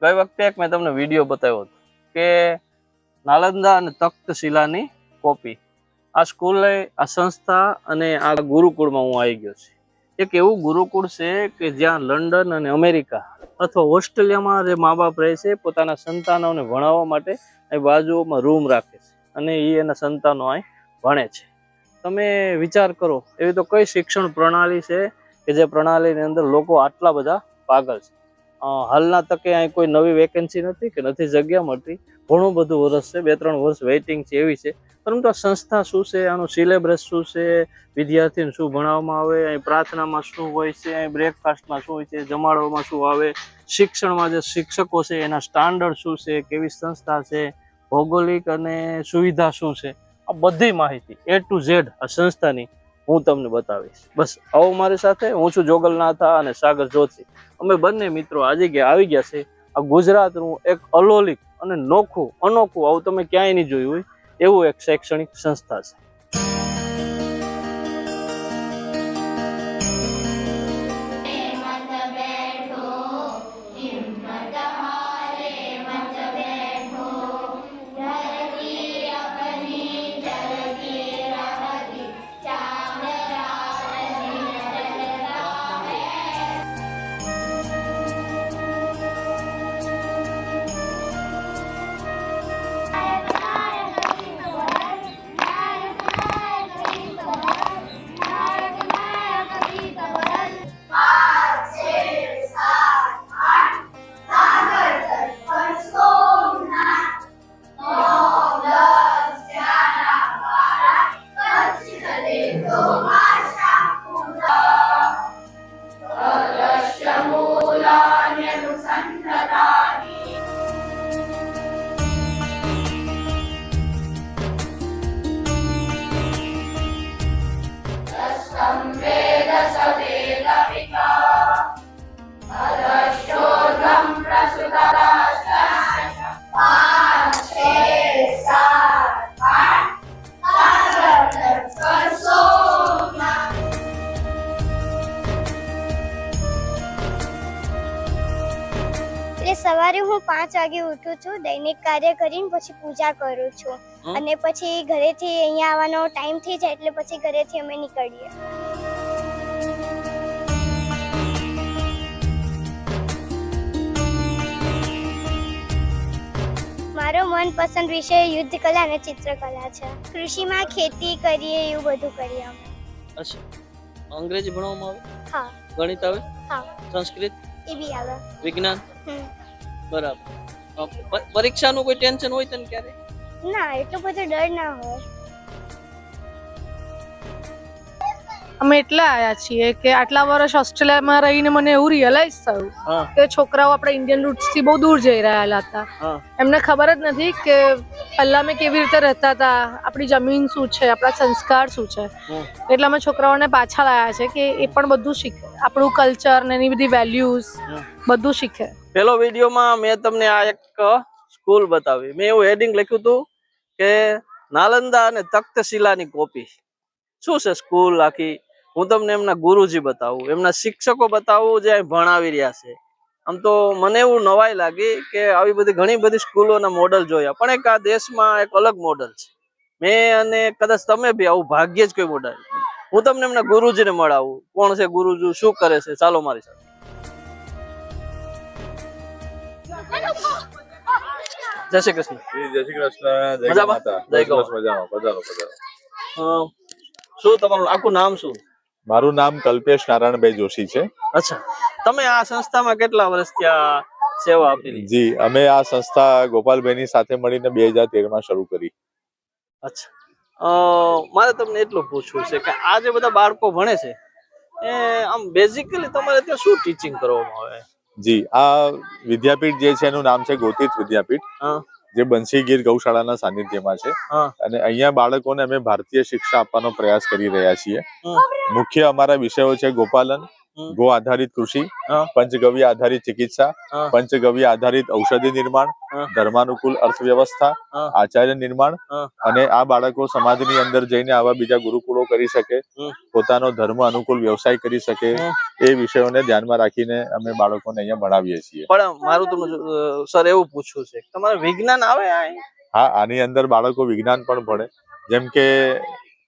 ગઈ વખતે એક મેં તમને વિડીયો બતાવ્યો હતો કે નાલંદા અને તખ્તશિલાની કોપી આ સ્કૂલે, આ સંસ્થા અને આ ગુરુકુળમાં હું આવી ગયો છું. એક એવું ગુરુકુળ છે કે જ્યાં લંડન અને અમેરિકા અથવા ઓસ્ટ્રેલિયામાં જે મા બાપ રહે છે પોતાના સંતાનોને ભણાવવા માટે અહીં બાજુમાં રૂમ રાખે છે અને એના સંતાનો અહીં ભણે છે. તમે વિચાર કરો, એવી તો કઈ શિક્ષણ પ્રણાલી છે કે જે પ્રણાલીની અંદર લોકો આટલા બધા પાગલ છે. હાલના તકે અહીં કોઈ નવી વેકેન્સી નથી કે નથી જગ્યા મળતી. ઘણું બધું વર્ષ છે, 2-3 વર્ષ વેઇટિંગ છે એવી છે. પરંતુ આ સંસ્થા શું છે, આનું સિલેબસ શું છે, વિદ્યાર્થીને શું ભણાવવામાં આવે, અહીં પ્રાર્થનામાં શું હોય છે, અહીં બ્રેકફાસ્ટમાં શું હોય છે, જમાડવામાં શું આવે, શિક્ષણમાં જે શિક્ષકો છે એના સ્ટાન્ડર્ડ શું છે, કેવી સંસ્થા છે, ભૌગોલિક અને સુવિધા શું છે, આ બધી માહિતી A to Z આ સંસ્થાની હું તમને બતાવીશ. બસ આવો મારી સાથે. હું છું જોગલનાથા અને સાગર જોશી. અમે બંને મિત્રો આજે આવી ગયા છે આ ગુજરાતનું એક અલોલિક અને અનોખું આવું તમે ક્યાંય નહીં જોયું હોય એવું એક શૈક્ષણિક સંસ્થા છે. સવારે હું 5 વાગે ઉઠું છું, દૈનિક કાર્ય કરીને પછી પૂજા કરું છું અને પછી ઘરેથી અહીંયા આવવાનો ટાઈમ થઈ જાય એટલે પછી ઘરેથી અમે નીકળીએ. મારો મનપસંદ વિષય યુદ્ધ કલા અને ચિત્રકલા છે. કૃષિમાં ખેતી કરીએ એવું બધું કરીએ અમે. અચ્છા, અંગ્રેજી ભણવામાં આવે? હા. ગણિત આવે? હા. સંસ્કૃત એ બી આવે. વિજ્ઞાન? બરાબર. પરીક્ષાનું કોઈ ટેન્શન હોય તને ક્યારે? ના, એટલો બધો ડર ના હોય. અમે એટલા આવ્યા છીએ કે આટલા વર્ષ ઓસ્ટ્રેલિયામાં રહીને મને એવું રિયલાઇઝ થયું કે છોકરાઓ આપણા ઇન્ડિયન રૂટ્સ થી બહુ દૂર જઈ રહ્યા હતા. એમને ખબર જ નથી કે પહેલા અમે કેવી રીતે રહેતા હતા, આપણી જમીન શું છે, આપણા સંસ્કાર શું છે. એટલે અમે છોકરાઓને પાછા લાયા છે કે એ પણ બધું શીખે, આપણું કલ્ચર ને એની બધી વેલ્યુઝ બધું શીખે. પેલો વિડીયોમાં મેં તમને આ એક સ્કૂલ બતાવી. મેં એવું હેડિંગ લખ્યું હતું કે નાલંદા અને તખ્તશિલાની કોપી. શું છે સ્કૂલ આખી? હું તમને એમના ગુરુજી બતાવું, એમના શિક્ષકો બતાવું જે અહીં ભણાવી રહ્યા છે. આમ તો મને એવું નવાઈ લાગી કે આવી બધી ઘણી બધી સ્કૂલોના મોડલ જોયા, પણ એક આ દેશમાં એક અલગ મોડલ છે. મેં અને કદાચ તમે બી આવું ભાગ્યે જ કોઈ મોડલ. હું તમને એમના ગુરુજીને મળાવું. કોણ છે ગુરુજી, શું કરે છે? ચાલો મારી સાથે. જય શ્રી કૃષ્ણ. જય શ્રી કૃષ્ણ. જય માતા. શું તમારું આખું નામ શું? મારું નામ કલ્પેશ નારાયણભાઈ જોશી છે. અચ્છા, તમે આ સંસ્થામાં કેટલા વર્ષ ત્યાં સેવા આપી? જી, અમે આ સંસ્થા ગોપાલભાઈની સાથે મળીને 2013 માં શરૂ કરી. અચ્છા, મારે તમને એટલું પૂછવું છે કે આ જે બધા બાળકો ભણે છે એ આમ બેઝિકલી તમારે ત્યાં શું ટીચિંગ કરવામાં આવે? જી, આ વિદ્યાપીઠ જે છે એનું નામ છે ગોતીત વિદ્યાપીઠ, જે બંસીગીર ગૌશાળાના સાનિધ્યમાં છે. અને અહીંયા બાળકોને અમે ભારતીય શિક્ષા આપવાનો પ્રયાસ કરી રહ્યા છીએ. મુખ્ય અમારા વિષયો છે ગોપાલન, ગો આધારિત કૃષિ, પંચગવ્ય આધારિત ચિકિત્સા, પંચગવ્ય આધારિત ઔષધિ નિર્માણ, ધર્માનુકૂળ અર્થવ્યવસ્થા, આચાર્ય નિર્માણ. અને આ બાળકો સમાજની અંદર જઈને આવા બીજા ગુરુકુળો કરી શકે, પોતાનો ધર્મ અનુકૂળ વ્યવસાય કરી શકે, એ વિષયોને ધ્યાનમાં રાખીને અમે બાળકોને અહીંયા ભણાવીએ છીએ. પણ મારું તમને સર એવું પૂછવું છે, તમારે વિજ્ઞાન આવે અહીં? હા, આની અંદર બાળકો વિજ્ઞાન પણ ભણે. જેમ કે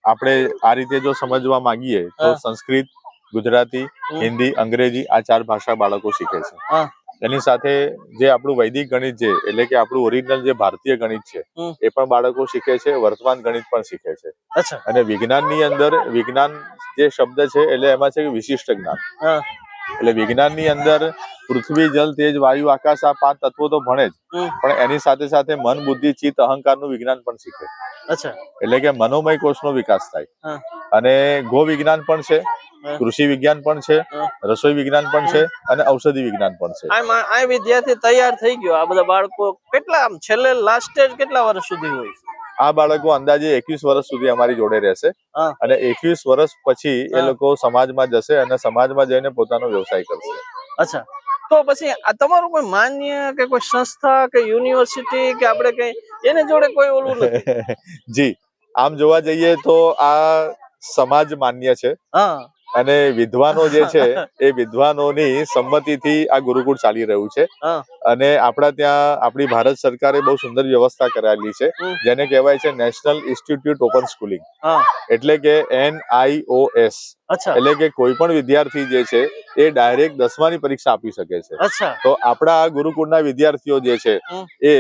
આપણે આ રીતે જો સમજવા માંગીએ તો સંસ્કૃત, ગુજરાતી, હિન્દી, અંગ્રેજી આ 4 ભાષા બાળકો શીખે છે. એની સાથે જે આપણું વૈદિક ગણિત છે, એટલે કે આપણું ઓરિજિનલ જે ભારતીય ગણિત છે એ પણ બાળકો શીખે છે, વર્તમાન ગણિત પણ શીખે છે. અને વિજ્ઞાનની અંદર વિજ્ઞાન જે શબ્દ છે એટલે એમાં છે વિશિષ્ટ જ્ઞાન. એટલે વિજ્ઞાનની અંદર પૃથ્વી, જલ, તેજ, વાયુ, આકાશ આ 5 તત્વો તો ભણે જ, પણ એની સાથે સાથે મન, બુદ્ધિ, ચિત્ત, અહંકારનું વિજ્ઞાન પણ શીખે. એટલે કે મનોમય કોષનો વિકાસ થાય. અને ગો વિજ્ઞાન પણ છે, કૃષિ વિજ્ઞાન પણ છે, રસોઈ વિજ્ઞાન પણ છે અને ઔષધિ વિજ્ઞાન પણ છે. આ વિદ્યાર્થી તૈયાર થઈ ગયો. આ બધા બાળકો કેટલા આમ છેલ્લે લાસ્ટ સ્ટેજ કેટલા વર્ષ સુધી હોય? આ બાળકો અંદાજે 21 વર્ષ સુધી અમારી જોડે રહેશે અને 21 વર્ષ પછી એ લોકો સમાજમાં જશે અને સમાજમાં જઈને પોતાનો વ્યવસાય કરશે. અચ્છા, તો પછી આ તમારું કોઈ માન્ય કે કોઈ સંસ્થા કે યુનિવર્સિટી કે આપણે કઈ એને જોડે કોઈ ઓલું નથી? જી, આમ જોવા જઈએ તો આ સમાજ માન્ય છે અને વિદ્વાનો જે છે એ વિદ્વાનોની સંમતિથી આ ગુરુકુળ ચાલી રહ્યું છે. અને આપણા ત્યાં આપણી ભારત સરકારે બહુ સુંદર વ્યવસ્થા કરાયેલી છે, જેને કહેવાય છે નેશનલ ઇન્સ્ટિટ્યૂટ ઓપન સ્કૂલિંગ, એટલે કે NIOS. એટલે કે કોઈ પણ વિદ્યાર્થી જે છે એ ડાયરેક્ટ 10માની પરીક્ષા આપી શકે છે. તો આપણા આ ગુરુકુળના વિદ્યાર્થીઓ જે છે એ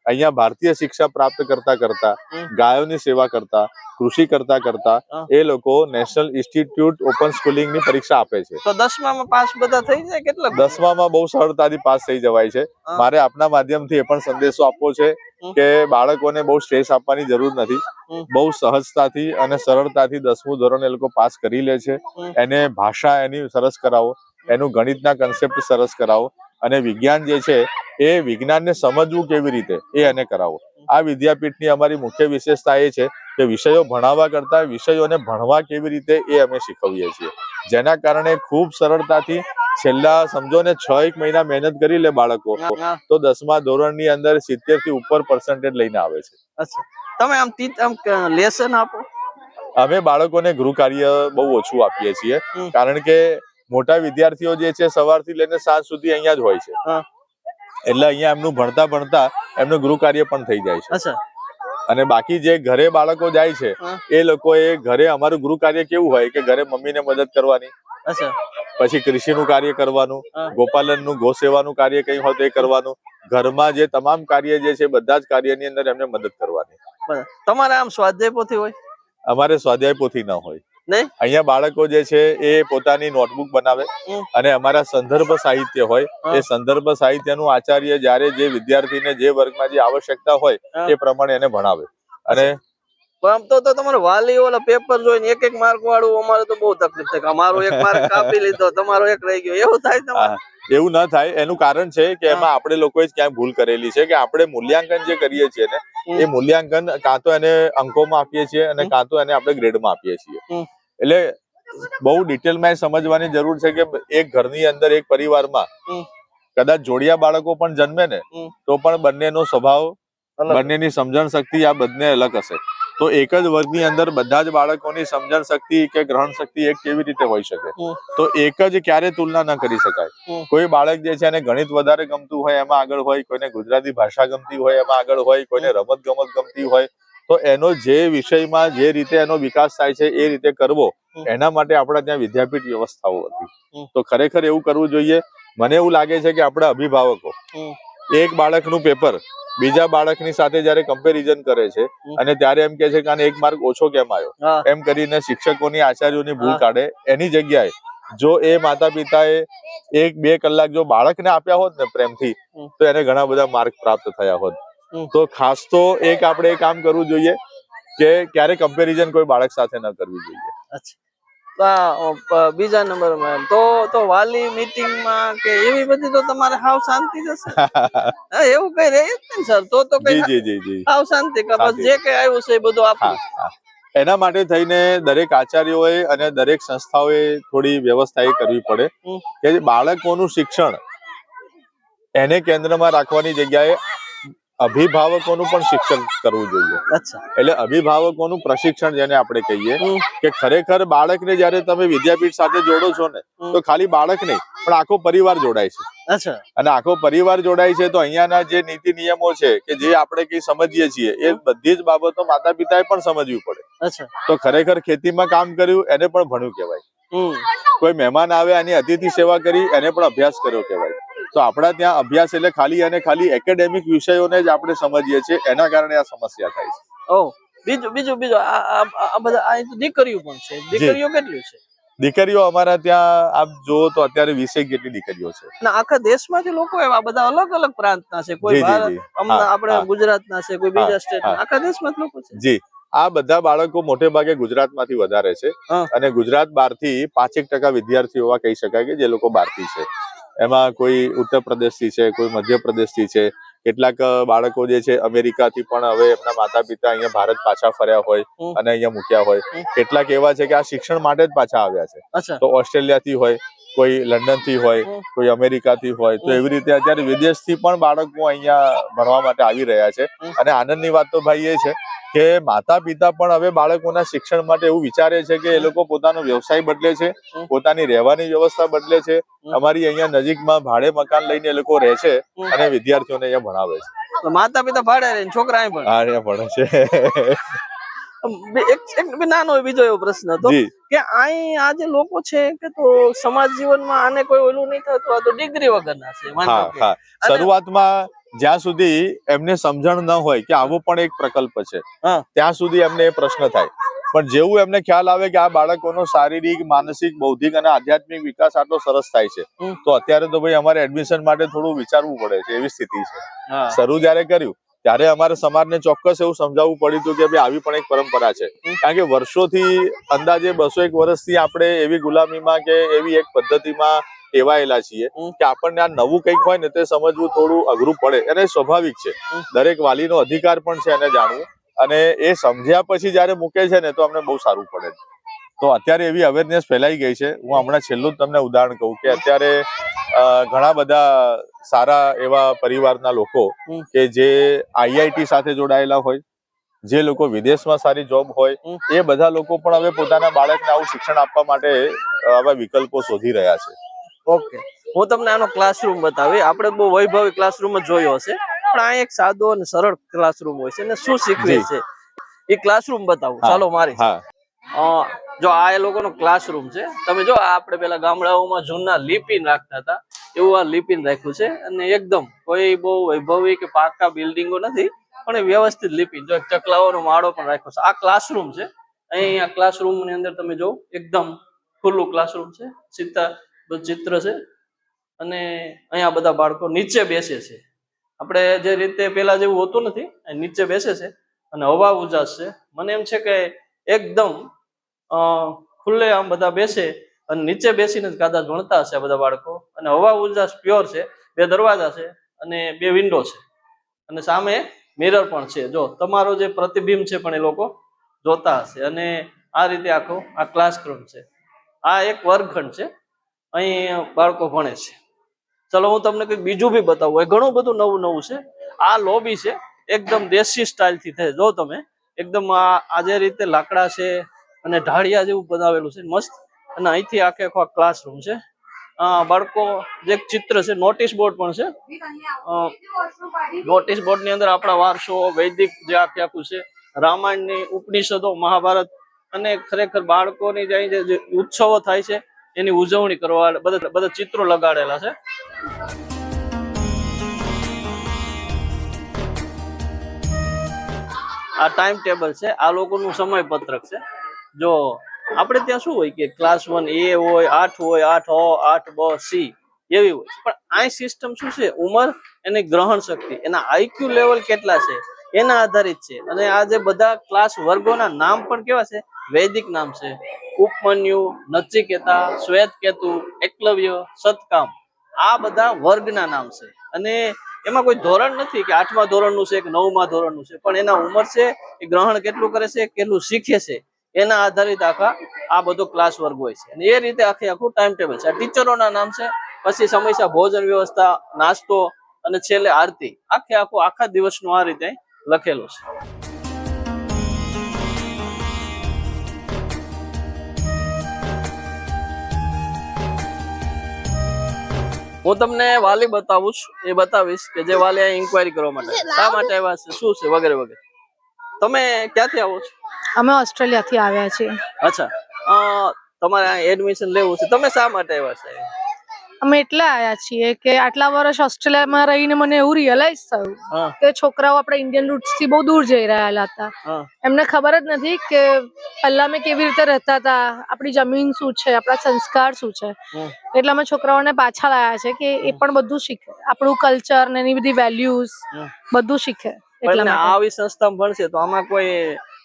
અહીંયા ભારતીય શિક્ષા પ્રાપ્ત કરતા કરતા, ગાયોની સેવા કરતા, કૃષિ કરતા કરતા એ લોકો નેશનલ ઇન્સ્ટિટ્યૂટ ઓપન સ્કૂલિંગ ની પરીક્ષા આપે છે. તો 10મામાં પાસ બધા થઈ જાય? કેટલા? 10મામાં બહુ સરળતાથી પાસ થઈ જવાય છે. મારે આપના માધ્યમથી એ પણ સંદેશો આપવો છે કે બાળકોને બહુ સ્ટ્રેસ આપવાની જરૂર નથી. બહુ સહજતાથી અને સરળતાથી 10મું ધોરણ એ લોકો પાસ કરી લે છે. એને ભાષા એની સરસ કરાવો, એનું ગણિતના કન્સેપ્ટ સરસ કરાવો અને વિજ્ઞાન જે છે એ વિજ્ઞાનને સમજવું કેવી રીતે એ એને કરાવો. આ વિદ્યાપીઠની અમારી મુખ્ય વિશેષતા એ છે કે વિષયો ભણાવવા કરતા વિષયોને ભણવા કેવી રીતે એ અમે શીખવીએ છીએ, જેના કારણે ખૂબ સરળતાથી છેલ્લા સમજો ને 6-1 મહિના મહેનત કરી લે બાળકો તો 10મા ધોરણની અંદર 70 થી ઉપર % લઈને આવે છે. તમે આમ લેસન આપો? અમે બાળકોને ગૃહ કાર્ય બહુ ઓછું આપીએ છીએ, કારણ કે મોટા વિદ્યાર્થીઓ જે છે સવારથી લઈને સાંજ સુધી અહીંયા જ હોય છે. એટલે અહીંયા એમનું ભણતા ભણતા એમનું ગૃહ કાર્ય પણ થઈ જાય છે. અને બાકી જે ઘરે બાળકો જાય છે એ લોકોએ ઘરે અમારું ગૃહ કાર્ય કેવું હોય કે ઘરે મમ્મીને મદદ કરવાની, પછી કૃષિનું કાર્ય કરવાનું, ગોપાલનનું ગો સેવાનું કાર્ય કઈ હોય તો એ કરવાનું, ઘરમાં જે તમામ કાર્ય જે છે બધા જ કાર્યની અંદર એમને મદદ કરવાની. તમારે આમ સ્વાધ્યાય પોથી હોય? અમારે સ્વાધ્યાય પોથી ન હોય. અહીંયા બાળકો જે છે એ પોતાની નોટબુક બનાવે અને અમારા સંદર્ભ સાહિત્ય હોય, એ સંદર્ભ સાહિત્યનું આચાર્ય જ્યારે જે વિદ્યાર્થીને જે વર્ગમાં જે આવશ્યકતા હોય એ પ્રમાણે એને ભણાવે. અને આમ તો તમારે વાલી ઓલા પેપર જોઈને 1-1 માર્ક વાળું અમારે તો બહુ તકલીફ થાય. અમારો 1 માર્ક કાપી લીધો, તમારો 1 રહી ગયો, એવું થાય તમારે? એવું ના થાય. એનું કારણ છે કે એમાં આપણે લોકોએ જ ક્યાંય ભૂલ કરેલી છે કે આપણે મૂલ્યાંકન જે કરીએ છીએ ને એ મૂલ્યાંકન કાં તો એને અંકોમાં આપીએ છીએ અને કાં તો એને આપણે ગ્રેડમાં આપીએ છીએ. એટલે બહુ ડિટેલમાં સમજવાની જરૂર છે કે એક ઘરની અંદર એક પરિવારમાં કદાચ જોડિયા બાળકો પણ જન્મે ને તો પણ બંનેનો સ્વભાવ, બંનેની સમજણ શક્તિ આ બંને અલગ હશે. તો એક જ વર્ગની અંદર બધા જ બાળકોની સમજણ શક્તિ કે ગ્રહણ શક્તિ એક કેવી રીતે હોઈ શકે? તો એક જ ક્યારે તુલના ન કરી શકાય. કોઈ બાળક જે છે એને ગણિત વધારે ગમતું હોય એમાં આગળ હોય, કોઈને ગુજરાતી ભાષા ગમતી હોય એમાં આગળ હોય, કોઈને રમત ગમત ગમતી હોય, તો એનો જે વિષયમાં જે રીતે એનો વિકાસ થાય છે એ રીતે કરવો, એના માટે આપણા ત્યાં વિદ્યાપીઠ વ્યવસ્થાઓ હતી. તો ખરેખર એવું કરવું જોઈએ. મને એવું લાગે છે કે આપણા અભિભાવકો એક બાળકનું પેપર બીજા બાળકની સાથે જયારે કમ્પેરિઝન કરે છે અને ત્યારે એમ કે છે કે 1 માર્ક ઓછો કેમ આવ્યો એમ કરીને શિક્ષકોની, આચાર્યોની ભૂલ કાઢે. એની જગ્યાએ જો એ માતા પિતાએ 1-2 કલાક જો બાળકને આપ્યા હોત ને પ્રેમથી તો એને ઘણા બધા માર્ક પ્રાપ્ત થયા હોત. તો ખાસ તો એક આપણે કામ કરવું જોઈએ કે ક્યારે કમ્પેરિઝન કોઈ બાળક સાથે ન કરવી જોઈએ. બીજા નંબરમાં તો વાલી મીટિંગમાં કે એવી બધી તો તમારે હાવ શાંતિ જશે? એવું કઈ રહે ને સર? તો કઈ હાવ શાંતિ કે બસ જે કઈ આવ્યું છે એ બધું આપવું? એના માટે થઈને દરેક આચાર્યોએ અને દરેક સંસ્થાઓએ થોડી વ્યવસ્થા એ કરવી પડે કે બાળકોનું શિક્ષણ એને કેન્દ્રમાં રાખવાની જગ્યાએ અભિભાવકોનું પણ શિક્ષણ કરવું જોઈએ. અચ્છા. એટલે અભિભાવકોનું પ્રશિક્ષણ જેને આપણે કહીએ કે ખરેખર બાળકને જયારે તમે વિદ્યાપીઠ સાથે જોડો છો ને તો ખાલી બાળક નહીં પણ આખો પરિવાર જોડાય છે. અચ્છા. અને આખો પરિવાર જોડાય છે તો અહીંયાના જે નીતિ નિયમો છે કે જે આપણે કઈ સમજીએ છીએ એ બધી જ બાબતો માતા પિતાએ પણ સમજવી પડે. અચ્છા. તો ખરેખર ખેતીમાં કામ કર્યું એને પણ ભણ્યું કહેવાય. કોઈ મહેમાન આવે એની અતિથિ સેવા કરી એને પણ અભ્યાસ કર્યો કહેવાય. તો આપણા ત્યાં અભ્યાસ એટલે ખાલી અને ખાલી એકેડેમિક વિષયોને જ આપણે સમજીએ છીએ, એના કારણે આ સમસ્યા થાય છે. ઓહ, બીજું આ બધા આ તો દીકરીઓ પણ છે. દીકરીઓ કેટલી છે? દીકરીઓ અમારા ત્યાં આપ જુઓ તો અત્યારે 20 જેટલી દીકરીઓ છે. ના, આખા દેશમાંથી લોકો આ બધા અલગ અલગ પ્રાંતના છે. કોઈ આપણે ગુજરાતના છે, કોઈ બીજા સ્ટેટના, આખા દેશમાંથી લોકો છે. જી, આ બધા બાળકો મોટે ભાગે ગુજરાતમાંથી વધારે છે અને ગુજરાત બહારથી 5% વિદ્યાર્થીઓ એવા કહી શકાય કે જે લોકો બહારથી છે. એમાં કોઈ ઉત્તર પ્રદેશથી છે, કોઈ મધ્યપ્રદેશથી છે, કેટલાક બાળકો જે છે અમેરિકાથી પણ હવે એમના માતા પિતા અહીંયા ભારત પાછા ફર્યા હોય અને અહીંયા મૂક્યા હોય. કેટલાક એવા છે કે આ શિક્ષણ માટે જ પાછા આવ્યા છે. તો ઓસ્ટ્રેલિયાથી હોય, કોઈ લંડનથી હોય, કોઈ અમેરિકાથી હોય. તો એવી રીતે અત્યારે વિદેશથી પણ બાળકો અહીંયા ભણવા માટે આવી રહ્યા છે. અને આનંદની વાત તો ભાઈ એ છે કે માતા પિતા પણ હવે બાળકોના શિક્ષણ માટે એવું વિચારે છે કે એ લોકો પોતાનો વ્યવસાય બદલે છે, પોતાની રહેવાની વ્યવસ્થા બદલે છે. અમારી અહીંયા નજીકમાં ભાડે મકાન લઈને એ લોકો રહે છે અને વિદ્યાર્થીઓને અહીંયા ભણાવે છે. માતા પિતા ભાડે રહે, છોકરા અહીં ભણે છે. એક નાનો બીજો એવો પ્રશ્ન હતો કે અહીં આ જે લોકો છે કે તો સમાજ જીવનમાં આને કોઈ ઓલું નહીં થતું, આ તો ડિગ્રી વગરના છે. શરૂઆતમાં જ્યાં સુધી એમને સમજણ ન હોય કે આવો પણ એક પ્રકલ્પ છે ત્યાં સુધી એમને એ પ્રશ્ન થાય. પણ જેવું એમને ખ્યાલ આવે કે આ બાળકોનો શારીરિક, માનસિક, બૌદ્ધિક અને આધ્યાત્મિક વિકાસ આટલો સરસ થાય છે તો અત્યારે તો ભાઈ અમારે એડમિશન માટે થોડું વિચારવું પડે છે, એવી સ્થિતિ છે. શરૂ જયારે કર્યું ત્યારે અમારે સમાજને ચોક્કસ એવું સમજાવવું પડ્યું હતું કે ભાઈ આવી પણ એક પરંપરા છે. કારણ કે વર્ષોથી અંદાજે 201 વર્ષથી આપણે એવી ગુલામીમાં કે એવી એક પદ્ધતિમાં ટેવાયેલા છીએ કે આપણને આ નવું કંઈક હોય ને તે સમજવું થોડું અઘરું પડે. અને સ્વાભાવિક છે, દરેક વાલીનો અધિકાર પણ છે એને જાણવું. અને એ સમજ્યા પછી જયારે મૂકે છે ને તો અમને બહુ સારું પડે. તો અત્યારે એવી અવેરનેસ ફેલાઈ ગઈ છે. હું હમણાં છેલ્લું જ તમને ઉદાહરણ કહું કે અત્યારે ઘણા બધા સારા એવા પરિવારના લોકો કે જે IIT સાથે જોડાયેલા હોય, જે લોકો વિદેશમાં સારી જોબ હોય, એ બધા લોકો પણ હવે પોતાના બાળકને આવું શિક્ષણ આપવા માટે આવા વિકલ્પો શોધી રહ્યા છે. ઓકે, હું તમને આનો ક્લાસરૂમ બતાવી. આપણે બહુ વૈભવી ક્લાસરૂમ જ જોયો હશે, પણ આ એક સાદો અને સરળ ક્લાસરૂમ હોય છે અને શું શીખવે છે એ ક્લાસરૂમ બતાવું. ચાલો મારી જો આ એ લોકોનો ક્લાસરૂમ છે. તમે જો આપણે પેલા ગામડાઓમાં જૂના લિપિન રાખતા હતા એવું આ લિપિન રાખ્યું છે. અને એકદમ કોઈ બહુ વૈભવી કે પાકા બિલ્ડિંગો નથી પણ એ વ્યવસ્થિત લિપિન. જો ચકલાઓનો માળો પણ રાખ્યો છે. આ ક્લાસરૂમ છે. અહીં આ ક્લાસરૂમ ની અંદર તમે જો એકદમ ખુલ્લું ક્લાસરૂમ છે, ચિત્ર છે. અને અહીંયા બધા બાળકો નીચે બેસે છે. આપણે જે રીતે પેલા જેવું હોતું નથી, નીચે બેસે છે અને હવા ઉજાસ છે. મને એમ છે કે એકદમ ખુલ્લે આમ બધા બેસે અને નીચે બેસીને જ કદાચ ભણતા હશે આ બધા બાળકો. અને હવા ઉજાસ પ્યોર છે. 2 દરવાજા છે અને 2 વિન્ડો છે અને સામે મિરર પણ છે. જો તમારો જે પ્રતિબિંબ છે પણ એ લોકો જોતા હશે. અને આ રીતે આખો આ ક્લાસરૂમ છે. આ એક વર્ગખંડ છે, અહીં બાળકો ભણે છે. ચલો હું તમને કંઈક બીજું બી બતાવું. ઘણું બધું નવું નવું છે. આ લોબી છે, એકદમ દેશી સ્ટાઇલથી થાય. જો તમે એકદમ આ જે રીતે લાકડા છે અને ઢાળિયા જેવું બનાવેલું છે મસ્ત. અને અહીંથી આખે આખો ક્લાસરૂમ છે. બાળકો જે ચિત્ર છે, નોટિસ બોર્ડ પણ છે. નોટિસ બોર્ડ ની અંદર આપણા વારસો, વૈદિક જે આખું છે, રામાયણની, ઉપનિષદો, મહાભારત અને ખરેખર બાળકોની જે ઉત્સવો થાય છે એની ઉજવણી કરવા બધા ચિત્રો લગાડેલા છે. આ ટાઈમ ટેબલ છે, આ લોકોનું સમય પત્રક છે. જો આપણે ત્યાં શું હોય કે ક્લાસ 1A હોય, 8 હોય, 8A, 8B, C એવી હોય. પણ આ સિસ્ટમ શું છે, ઉંમર, એની ગ્રહણ શક્તિ, એના IQ લેવલ કેટલા છે એના આધારિત છે. અને આ જે બધા ક્લાસ વર્ગોના નામ પણ કેવા છે, વૈદિક નામ છે. ઉપમન્યુ, નચિકેતા, શ્વેતકેતુ, એકલવ્ય, સતકામ, આ બધા વર્ગના નામ છે. અને એમાં કોઈ ધોરણ નથી કે 8મા ધોરણનું છે કે 9મા ધોરણનું છે, પણ એના ઉંમર છે, એ ગ્રહણ કેટલું કરે છે, કેટલું શીખે છે, એના આધારિત આખા આ બધો ક્લાસ વર્ગ હોય છે. અને એ રીતે આખું ટાઈમ ટેબલ છે. આ ટીચરોના નામ છે. પછી સમયસર ભોજન વ્યવસ્થા, નાસ્તો, અને છેલ્લે આરતી, આખા દિવસનું આ રીતે લખેલું છે. હું તમને વાલી બતાવું છું, એ બતાવીશ કે જે વાલી અહીં ઇન્ક્વાયરી કરવા માટે શા માટે આવ્યા છે, શું છે વગેરે વગેરે. તમે ક્યાંથી આવો છો? અમે ઓસ્ટ્રેલિયાથી આવ્યા છીએ. અચ્છા, તમારે અહીં એડમિશન લેવું છે, તમે શા માટે આવ્યા છે? અમે એટલે આવ્યા છીએ કે આટલા વર્ષ ઓસ્ટ્રેલિયામાં રહીને મને એવું રિયલાઇઝ થયું કે છોકરાઓ આપણા ઇન્ડિયન રૂટ્સ થી બહુ દૂર જઈ રહ્યા હતા. એમને ખબર જ નથી કે પહેલા અમે કેવી રીતે રહેતા હતા, આપણી જમીન શું છે, આપણા સંસ્કાર શું છે. એટલે અમે છોકરાઓને પાછા લાયા છે કે એ પણ બધું શીખે, આપણું કલ્ચર ને એની બધી વેલ્યુઝ બધું શીખે. એટલે આવી સંસ્થામાં ભણશે તો આમાં કોઈ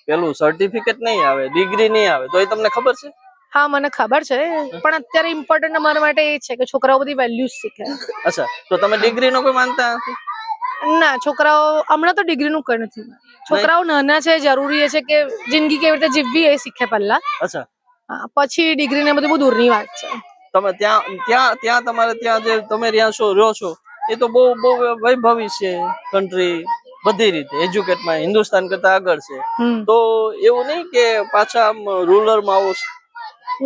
પેલું સર્ટિફિકેટ નહીં આવે, ડિગ્રી નહીં આવે, તો એ તમને ખબર છે? હા, મને ખબર છે, પણ અત્યારે ઇમ્પોર્ટન્ટ અમારા માટે એ છે કે છોકરાઓ બધી વેલ્યુઝ શીખે. અચ્છા, તો તમે ડિગ્રી નો કોઈ માનતા નથી? ના, છોકરાઓ હમણાં તો ડિગ્રી નું કઈ નથી. છોકરાઓ નાના છે, જરૂરી છે કે જિંદગી કેવી રીતે જીવવી એ શીખે પહેલા. અચ્છા, પછી ડિગ્રી ને બધું બહુ દૂરની વાત છે. તમે ત્યાં તમારે ત્યાં જે તમે રહ્યો છો એ તો બહુ વૈભવી છે કન્ટ્રી, બધી રીતે એજ્યુકેટમાં હિન્દુસ્તાન કરતા આગળ છે. તો એવું નહીં કે પાછા રૂરલમાં આવો છો?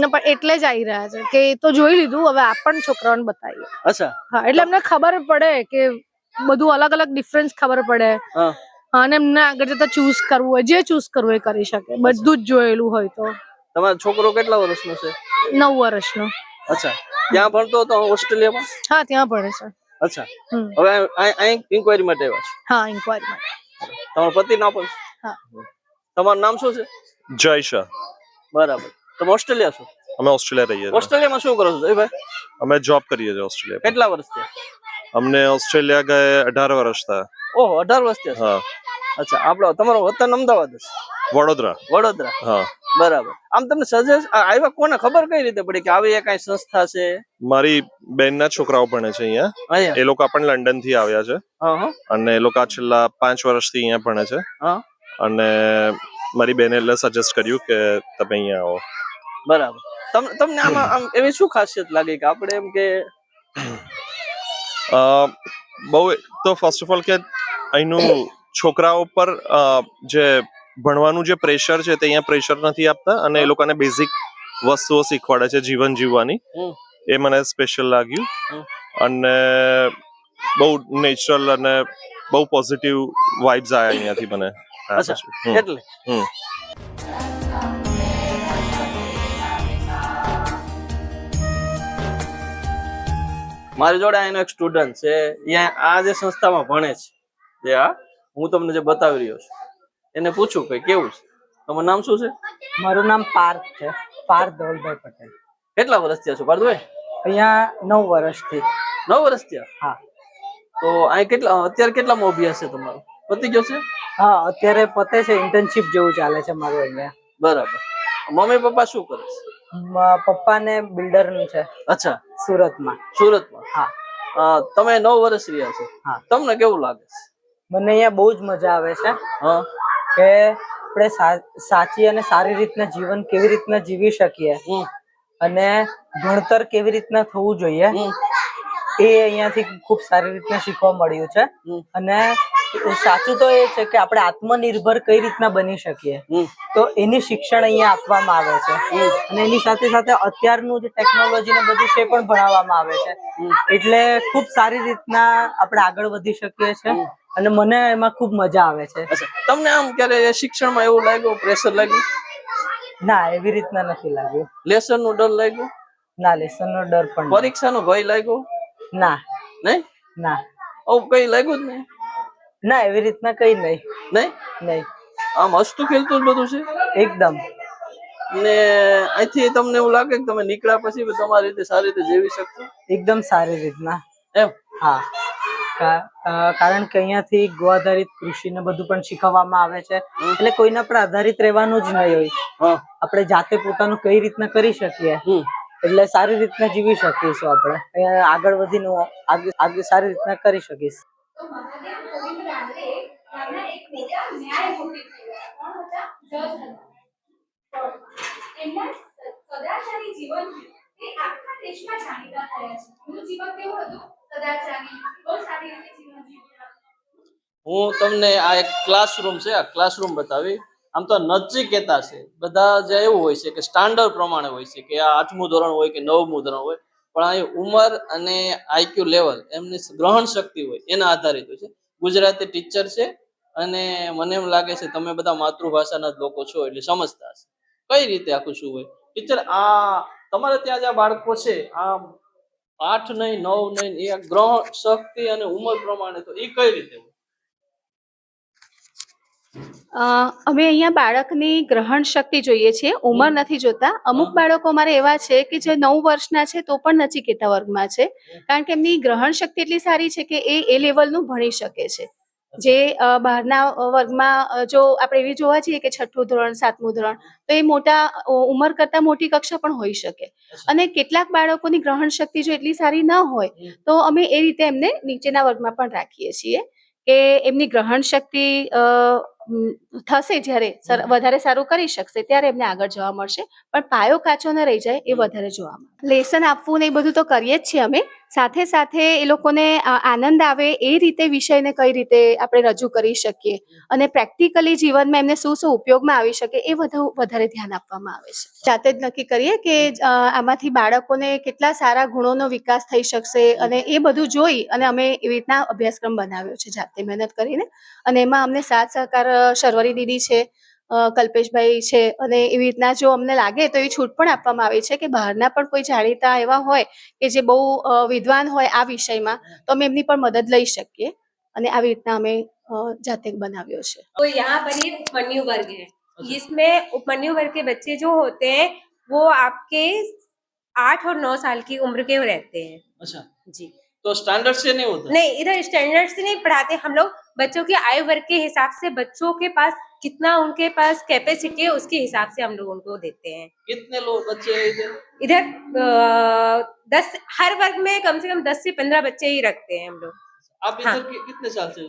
ના, પણ એટલે જ આવી રહ્યા છે કે એ તો જોઈ લીધું, હવે આપણને છોકરાઓને બતાવીએ. અચ્છા, હા, એટલે અમને ખબર પડે કે બધું અલગ અલગ ડિફરન્સ ખબર પડે. અને એમને આગળ જતા ચૂઝ કરવું હોય, જે ચૂઝ કરવું એ કરી શકે, બધું જ જોયેલું હોય તો. તમારો છોકરો કેટલા વર્ષનો છે? 9 વર્ષનો. અચ્છા, ત્યાં ભણતો હતો ઓસ્ટ્રેલિયામાં? હા, ત્યાં ભણે છે. અચ્છા, હવે અહીં ઇન્ક્વાયરી માટે આવ્યા છે? હા, ઇન્ક્વાયરી માટે. તમારો પતિ નામ પણ? હા. તમારું નામ શું છે? જય શાહ. બરાબર, તમે ઓસ્ટ્રેલિયા છો? અમે ઓસ્ટ્રેલિયા રહીએ છીએ. ઓસ્ટ્રેલિયામાં શું કરો છો ભાઈ? અમે જોબ કરીએ છીએ ઓસ્ટ્રેલિયા. કેટલા વર્ષ થયા? અમને ઓસ્ટ્રેલિયા ગયે 18 વર્ષ થયા. ઓહો, 18 વર્ષ થયા. હા. અચ્છા, આપણો તમારો વતન અમદાવાદ છે? વડોદરા. હા, બરાબર. આમ તમને સજેસ્ટ આવ્યા કોને ખબર કઈ રીતે પડી કે આવી એક સંસ્થા છે? મારી બેનના છોકરાઓ ભણે છે અહીંયા. એ લોકો પણ લંડન થી આવ્યા છે અને એ લોકો છેલ્લા 5 વર્ષથી અહીંયા ભણે છે. અને મારી બેને એટલે સજેસ્ટ કર્યું કે તમે અહીંયા આવો. બરાબર. તમને આમ એવી શું ખાસિયત લાગી કે આપણે એમ કે બહુ તો ફર્સ્ટ ઓફ ઓલ કે અહીંનું છોકરાઓ પર જે ભણવાનું જે પ્રેશર છે તે અહીંયા પ્રેશર નથી આપતા અને એ લોકોને બેઝિક વસ્તુઓ શીખવાડે છે જીવન જીવવાની. એ મને સ્પેશિયલ લાગ્યું અને બહુ નેચરલ અને બહુ પોઝિટિવ વાઇબ્સ આવ્યા અહીંયાથી મને. એટલે મારી જોડે એનો એક સ્ટુડન્ટ છે, આ જે સંસ્થામાં ભણે છે, જે હું તમને જે બતાવી રહ્યો છું, એને પૂછું કે કેવું છે. તમારું નામ શું છે? મારું નામ પાર્થ છે, પાર્થ ધવલભાઈ પટેલ. કેટલા વર્ષ થયા છો પાર્થભાઈ? અહીંયા 9 વર્ષથી. 9 વર્ષ થયા? હા. તો અહીં અત્યારે કેટલામાં અભ્યાસ છે તમારો? પતી ગયો છે? હા, અત્યારે પતે છે, ઇન્ટર્નશિપ જેવું ચાલે છે મારું અહીંયા. બરાબર. મમ્મી પપ્પા શું કરે છે? પપ્પાને બિલ્ડર નું છે. અચ્છા, સુરતમાં. હા. તમે 9 વર્ષ રહ્યા છો. તમને કેવું લાગે છે? મને અહીંયા બહુ જ મજા આવે છે કે આપણે સાચી અને સારી રીતના જીવન કેવી રીતના જીવી શકીએ અને ભણતર કેવી રીતના થવું જોઈએ એ અહીંયાથી ખૂબ સારી રીતના શીખવા મળ્યું છે. અને સાચું તો એ છે કે આપણે આત્મનિર્ભર કઈ રીતના બની શકીએ તો એની શિક્ષણ અહીંયા આપવામાં આવે છે અને એની સાથે સાથે અત્યારનું જે ટેકનોલોજી ને બધું છે પણ ભણાવવામાં આવે છે. એટલે ખૂબ સારી રીતના આપણે આગળ વધી શકીએ છીએ અને મને એમાં ખૂબ મજા આવે છે. તમને આમ ક્યારે શિક્ષણમાં એવું લાગ્યું પ્રેશર લાગ્યું? ના, એવી રીતના નથી લાગ્યું. લેસન નો ડર લાગ્યો? ના, લેસન નો ડર પણ. પરીક્ષા નો ભય લાગ્યો? ના. નહીં? ના. કઈ લાગ્યું જ નહીં? ના, એવી રીતના કઈ નહીં. નહીં. આમ હસતું ખેલતું જ બધું છે એકદમ. ને અહીંથી તમને એવું લાગે કે તમે નીકળ્યા પછી તમારી રીતે સારી રીતે જીવી શકશો? એકદમ સારી રીતના. એમ? હા, કારણ કે અહીંયાથી ગો આધારિત કૃષિ ને બધું પણ શીખવવામાં આવે છે. એટલે કોઈના પર આધારિત રહેવાનું જ નહીં હોય. આપણે જાતે પોતાનું કઈ રીતના કરી શકીએ એટલે સારી રીતના જીવી શકીશું. આપણે અહીંયા આગળ વધીને આગળ સારી રીતના કરી શકીશું. એમના સદાચારી જીવનથી તે આખા દેશમાં જાણીતા થયા છે. એમનું જીવન કેવું હતું? સદાચારી બહુ સારી રીતે જીવન જીવ્યા. હું તમને આ એક ક્લાસરૂમ છે, આ ક્લાસરૂમ બતાવી. આમ તો નચિકેતા છે, બધા જે એવું હોય છે કે સ્ટાન્ડર્ડ પ્રમાણે હોય છે કે આ 8મું ધોરણ હોય કે 9મું ધોરણ હોય, પણ અહીં ઉંમર અને આઈક્યુ લેવલ એમની ગ્રહણ શક્તિ હોય એના આધારિત હોય છે. ગુજરાતી ટીચર છે અને મને એમ લાગે છે તમે બધા માતૃભાષાના જ લોકો છો એટલે સમજતા હશે કઈ રીતે આખું શું હોય. ટીચર, આ તમારે ત્યાં જે આ બાળકો છે આ 8 નહીં 9 નહીં એ ગ્રહણ શક્તિ અને ઉંમર પ્રમાણે તો એ કઈ રીતે હોય? અમે અહીંયા બાળકની ગ્રહણ શક્તિ જોઈએ છીએ, ઉંમર નથી જોતા. અમુક બાળકો અમારે એવા છે કે જે 9 વર્ષના છે તો પણ નચિકેતા વર્ગમાં છે, કારણ કે એમની ગ્રહણ શક્તિ એટલી સારી છે કે એ લેવલનું ભણી શકે છે. જે બહારના વર્ગમાં જો આપણે એવી જોવા જઈએ કે 6ઠું ધોરણ 7મું ધોરણ, તો એ મોટા ઉંમર કરતાં મોટી કક્ષા પણ હોઈ શકે. અને કેટલાક બાળકોની ગ્રહણ શક્તિ જો એટલી સારી ન હોય તો અમે એ રીતે એમને નીચેના વર્ગમાં પણ રાખીએ છીએ કે એમની ગ્રહણ શક્તિ થશે જ્યારે વધારે સારું કરી શકશે ત્યારે એમને આગળ જવા મળશે, પણ પાયો કાચો ન રહી જાય એ વધારે જોવા મળે. લેસન આપવું ને એ બધું તો કરીએ જ છીએ અમે, સાથે સાથે એ લોકોને આનંદ આવે એ રીતે વિષયને કઈ રીતે આપણે રજૂ કરી શકીએ અને પ્રેક્ટિકલી જીવનમાં એમને શું શું ઉપયોગમાં આવી શકે એ વધારે ધ્યાન આપવામાં આવે છે. જાતે જ નક્કી કરીએ કે આમાંથી બાળકોને કેટલા સારા ગુણોનો વિકાસ થઈ શકશે અને એ બધું જોઈ અને અમે એવી રીતના અભ્યાસક્રમ બનાવ્યો છે જાતે મહેનત કરીને. અને એમાં અમને સાથ સહકાર શર્વરી દીદી છે, કલ્પેશભાઈ છે, અને એવી રીતના જો અમને લાગે તો એવી છૂટ પણ આપવામાં આવી છે કે બહારના પણ કોઈ જાણીતા એવા હોય કે જે બહુ વિદ્વાન હોય આ વિષયમાં તો અમે એમની પણ મદદ લઈ શકીએ, અને આવી રીતના અમે જાતે બનાવ્યો છે. तो यहाँ पर ये उपमन्यु वर्ग है, जिसमें उपमन्यु वर्ग के बच्चे जो होते हैं वो आपके 8 और 9 साल की उम्र के रहते हैं. अच्छा, जी. तो स्टैंडर्ड से नहीं होता? नहीं, इधर स्टैंडर्ड से नहीं पढ़ाते हम लोग. बच्चों के आयु वर्ग के हिसाब से बच्चों के पास कितना उनके पास कैपेसिटी है उसके हिसाब से हम लोग उनको देते हैं. कितने लोग बच्चे हैं इधर? इधर 10 हर वर्ग में कम से कम 10 से 15 बच्चे ही रखते हैं हम लोग. आप हाँ. इधर कितने साल से?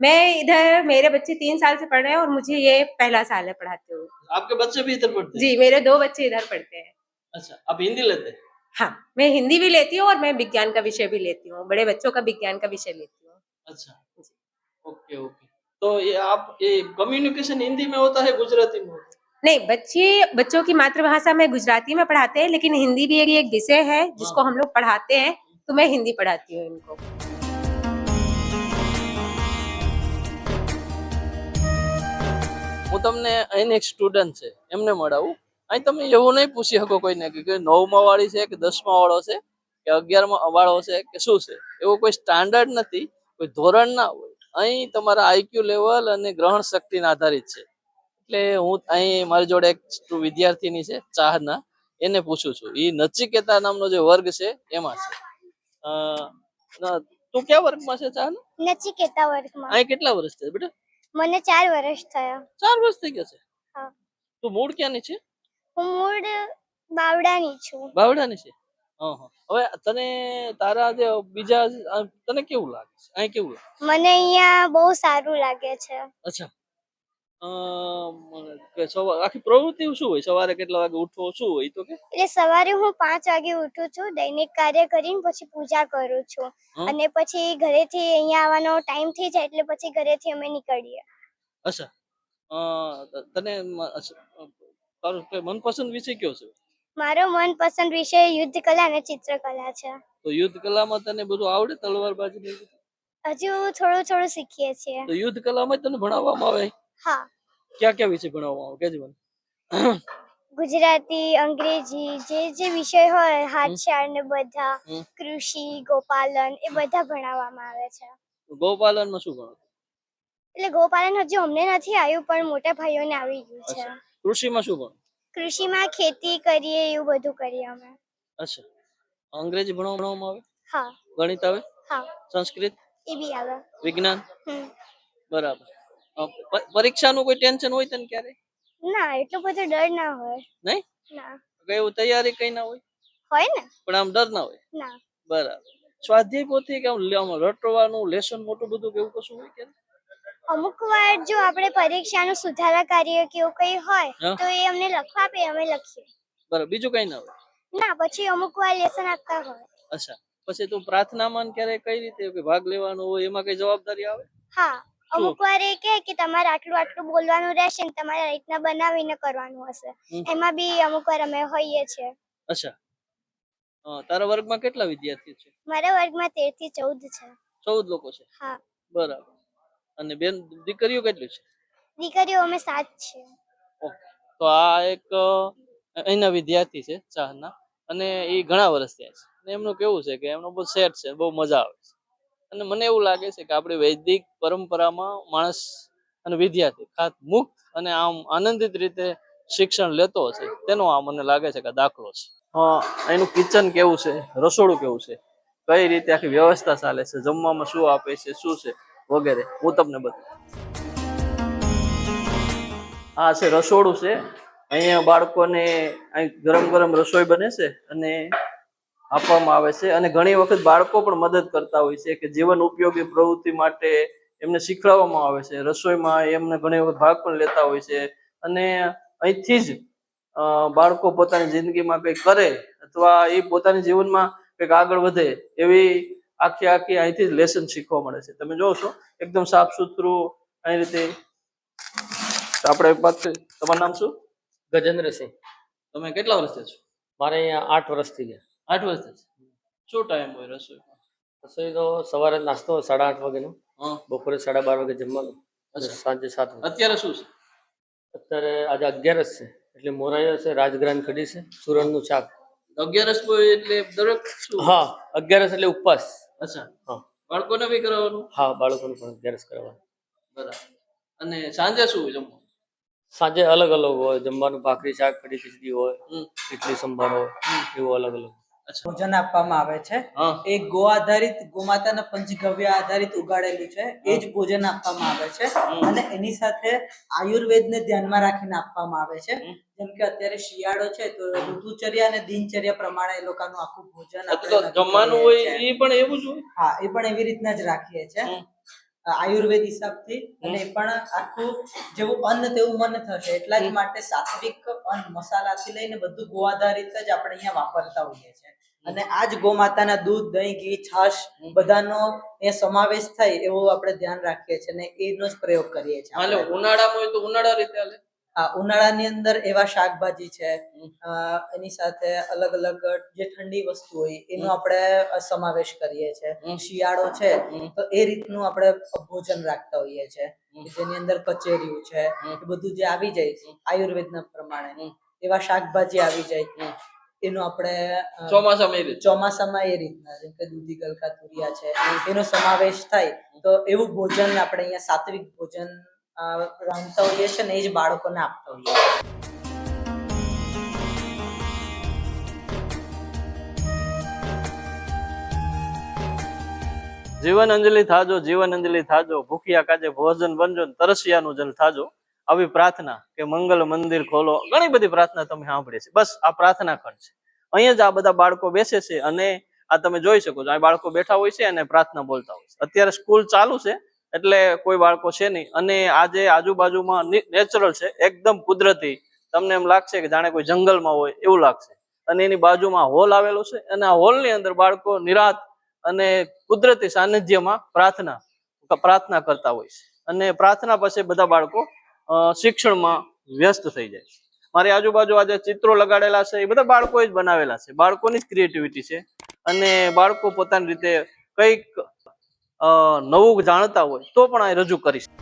मैं इधर मेरे बच्चे 3 साल से पढ़ रहे हैं और मुझे ये पहला साल है पढ़ाते हुए. आपके बच्चे भी इधर पढ़ते हैं? जी, मेरे 2 बच्चे इधर पढ़ते हैं. अच्छा, आप हिंदी लेते हैं? हाँ, मैं हिंदी भी लेती हूँ और मैं विज्ञान का विषय भी लेती हूँ, बड़े बच्चों का विज्ञान का विषय लेती हूँ. अच्छा, ओके ओके. तो ये आप ये कम्युनिकेशन हिंदी में होता है गुजराती में होता है? नहीं, बच्चों की मातृभाषा में गुजराती में पढ़ाते हैं, लेकिन हिंदी भी एक विषय है जिसको हम लोग पढ़ाते हैं, तो मैं हिंदी पढ़ाती हूँ इनको. હું તમને અહીંની એક સ્ટુડન્ટ છે એમને મળાવું. અહીં તમે એવું નહીં પૂછી શકો કોઈને કે 9મા વાળી છે કે 10મા વાળો છે કે 11મા વાળો છે કે શું છે, એવો કોઈ સ્ટાન્ડર્ડ નથી, કોઈ ધોરણ ના હોય. અહીં તમારા આઈક્યુ લેવલ અને ગ્રહણ શક્તિના આધારિત છે. એટલે હું અહીં મારી જોડે એક વિદ્યાર્થીની છે ચાહના, એને પૂછું છું. એ નચિકેતા નામનો જે વર્ગ છે એમાં છે. તું કયા વર્ગમાં છે ચાહના? નચિકેતા વર્ગમાં. અહીં કેટલા વર્ષ થયા બેટા? મને 4 વર્ષ થયા. 4 વર્ષ થઈ ગયા છે? હા. તું મૂળ ક્યાંની છે? હું મૂળ બાવડાની છું. બાવડાની છે? હા હા. હવે તને તારા જે બીજા તને કેવું લાગે છે અહીં? કેવું લાગે? મને અહીંયા બહુ સારું લાગે છે. અચ્છા, આખી પ્રવૃત્તિ શું હોય? સવારે કેટલા વાગે ઉઠો, શું હોય તો કે? એટલે સવારે હું 5 વાગે ઉઠું છું, દૈનિક કાર્ય કરીને પછી પૂજા કરું છું, અને પછી ઘરેથી અહીંયા આવવાનો ટાઈમ થઈ જાય એટલે પછી ઘરેથી અમે નીકળીએ. અચ્છા, તને તારો મનપસંદ વિષય કયો છે? મારો મનપસંદ વિષય યુદ્ધ કલા અને ચિત્રકલા છે. તો યુદ્ધ કલામાં તને બધું આવડે? તલવારબાજી ને બધું? હજુ થોડું થોડું શીખીએ છીએ. તો યુદ્ધ કલામાં તને ભણાવવામાં આવે? હા. ક્યાં ક્યાં વિષય ભણાવવામાં આવે કેજે મને. ગુજરાતી, અંગ્રેજી, જે વિષય હોય, હાથશાળ ને બધા, કૃષિ, ગોપાલન એ બધા ભણાવવામાં આવે છે. ગોપાલનમાં શું ભણાવો? એટલે ગોપાલન હજુ અમને નથી આવ્યું પણ મોટા ભાઈઓને આવી ગયું છે. કૃષિમાં શું ભણો? કૃષિમાં ખેતી કરીએ, એવું બધું કરીએ અમે. અચ્છા, અંગ્રેજી ભણાવવામાં આવે? હા. ગણિત આવે? હા. સંસ્કૃત એ બી આવે. વિજ્ઞાન? બરાબર. પરીક્ષાનું કોઈ ટેન્શન હોય તને ક્યારે? ના, એટલો બધો ડર ના હોય. નહીં? ના. કઈ તૈયારી કઈ ના હોય? હોય ને, પણ આમ ડર ના હોય? ના. બરાબર. સ્વાધ્યાય પોથી કે આમ રટવાનું લેસન મોટું બધું કે એવું કશું હોય કે? અમુક વાર જો આપણે પરીક્ષાનું સુધારા કાર્ય કે એવું કઈ હોય તો એ અમને લખવા આપે, અમે લખીએ. બરાબર. બીજું કઈ ના હોય? ના, પછી અમુક વાર લેસન આપતા હોય. અચ્છા, પછી તું પ્રાર્થનામાં ને ક્યારે કઈ રીતે કે ભાગ લેવાનો હોય એમાં કઈ જવાબદારી આવે? હા, અમુક વાર એ કે તમારે આટલું આટલું બોલવાનું રહેશે ને તમારે રીતના બનાવીને કરવાનું હશે. એમાં બી અમુક વાર અમે હોઈએ છીએ. અચ્છા, તારા વર્ગમાં કેટલા વિદ્યાર્થીઓ છે? મારા વર્ગમાં 13 થી 14 છે. 14 લોકો છે. હા. બરાબર. અને બેન દીકરીઓ કેટલી છે? દીકરીઓ અમે 7 છે. તો આ એક અહીંના વિદ્યાર્થી છે ચાહના, અને એ ઘણા વર્ષ થયા છે. અને એમનું કેવું છે કે એમનો બહુ સેટ છે, બહુ મજા આવે છે. અને મને એવું લાગે છે કે આપણી વૈદિક પરંપરામાં માણસ અને વિદ્યાર્થી ખાસ મુક્ત અને આમ આનંદિત રીતે શિક્ષણ લેતો હશે તેનો આ મને લાગે છે કે દાખલો છે. એનું કિચન કેવું છે, રસોડું કેવું છે, કઈ રીતે આખી વ્યવસ્થા ચાલે છે, જમવામાં શું આપે છે, શું છે વગેરે હું તમને બતાવું. આ છે રસોડું છે. અહીંયા બાળકોને અહીં ગરમ ગરમ રસોઈ બને છે અને આપવામાં આવે છે. અને ઘણી વખત બાળકો પણ મદદ કરતા હોય છે કે જીવન ઉપયોગી પ્રવૃત્તિ માટે એમને શીખવાડવામાં આવે છે. રસોઈમાં એમને ઘણી વખત ભાગ પણ લેતા હોય છે. અને અહીંથી જ બાળકો પોતાની જિંદગીમાં કંઈક કરે અથવા એ પોતાની જીવનમાં કંઈક આગળ વધે એવી આખી અહીંથી જ લેસન શીખવા મળે છે. તમે જોશો એકદમ સાફ સુથરું અહીં રીતે. આપણે તમારું નામ શું? ગજેન્દ્રસિંહ. તમે કેટલા વર્ષથી છો? મારે અહીંયા 8 વર્ષથી ગયા. 8 વર્ષથી. શું ટાઈમ હોય રસોઈમાં? રસોઈ તો સવારે નાસ્તો 8:30 વાગેનો, બપોરે 12:30 વાગે જમવાનું, સાંજે 7 વાગે. અત્યારે શું છે? અત્યારે આજે 11 છે એટલે મોરાયો છે, રાજગરાન કઢી છે, સુરણનું શાક. 11 એટલે દરેક શું? હા, 11 એટલે ઉપવાસ. અચ્છા. હા. બાળકોને બી કરાવવાનું? હા, બાળકોને પણ 11 કરાવવાનું. બરાબર. અને સાંજે શું જમવાનું? સાંજે અલગ અલગ હોય જમવાનું, ભાખરી શાક, કઢી ખીચડી હોય, ઇડલી સંભાર હોય, એવું અલગ અલગ ભોજન આપવામાં આવે છે. એ ગો આધારિત, ગોમાતાના પંચગવ્ય આધારિત ઉગાડેલું છે એ જ ભોજન આપવામાં આવે છે. અને એની સાથે આયુર્વેદને ધ્યાનમાં રાખીને આપવામાં આવે છે. જેમ કે અત્યારે શિયાળો છે તો ઋતુચર્યા અને દિનચર્યા પ્રમાણે એ લોકોનું આખું ભોજન જમવાનું હોય એ પણ એવું જ હોય. હા, એ પણ એવી રીતના જ રાખીએ છીએ આયુર્વેદ હિસાબથી. અને એ પણ આખું જેવું અન્ન તેવું મન થશે એટલા જ માટે સાત્વિક અન્ન, મસાલાથી લઈને બધું ગો આધારિત જ આપણે અહીંયા વાપરતા હોઈએ છીએ. અને આ જ ગોમાતાના દૂધ, દહીં, ઘી, છાશ બધાનો એ સમાવેશ થાય એવું આપણે ધ્યાન રાખીએ છીએ અને એનો જ પ્રયોગ કરીએ છીએ. હાલો, ઉનાળામાં હોય તો ઉનાળા રીતે હાલે. હા, ઉનાળાની અંદર એવા શાકભાજી છે, એની સાથે અલગ અલગ જે ઠંડી વસ્તુ હોય એનો આપણે સમાવેશ કરીએ છીએ. શિયાળો છે તો એ રીતનું આપણે ભોજન રાખતા હોઈએ છીએ જેની અંદર કચેરીયું છે એ બધું જે આવી જાય આયુર્વેદના પ્રમાણે એવા શાકભાજી આવી જાય એનો આપણે ચોમાસામાં એ રીતના જેમ કે દૂધી ગલકા તુરિયા છે એનો સમાવેશ થાય તો એવું ભોજન આપણે અહીંયા સાત્વિક ભોજન રાંધતા હોઈએ છીએ ને એ જ બાળકોને આપતા હોઈએ છીએ. જીવન અંજલિ થાજો, જીવન અંજલિ થાજો, ભૂખ્યા કાજે ભોજન બનજો, તરસ્યાનું જલ થાજો. આવી પ્રાર્થના કે મંગલ મંદિર ખોલો, ઘણી બધી પ્રાર્થના તમે સાંભળી છે. બસ આ પ્રાર્થના ખંડ છે. અહીંયા જ આ બધા બાળકો બેસે છે અને આ તમે જોઈ શકો છો આ બાળકો બેઠા હોય છે અને પ્રાર્થના બોલતા હોય છે. અત્યારે સ્કૂલ ચાલુ છે એટલે કોઈ બાળકો છે નહીં. અને આજે આજુબાજુમાં નેચરલ છે, એકદમ કુદરતી. તમને એમ લાગશે કે જાણે કોઈ જંગલમાં હોય એવું લાગશે. અને એની બાજુમાં હોલ આવેલો છે અને આ હોલની અંદર બાળકો નિરાંત અને કુદરતી સાનિધ્યમાં પ્રાર્થના કરતા હોય છે. અને પ્રાર્થના પછી બધા બાળકો શિક્ષણમાં વ્યસ્ત થઈ જાય છે. મારી આજુબાજુ આજે ચિત્રો લગાડેલા છે એ બધા બાળકોએ જ બનાવેલા છે, બાળકોની જ ક્રિએટિવિટી છે. અને બાળકો પોતાની રીતે કંઈક નવું જાણતા હોય તો પણ આ રજૂ કરી શકે.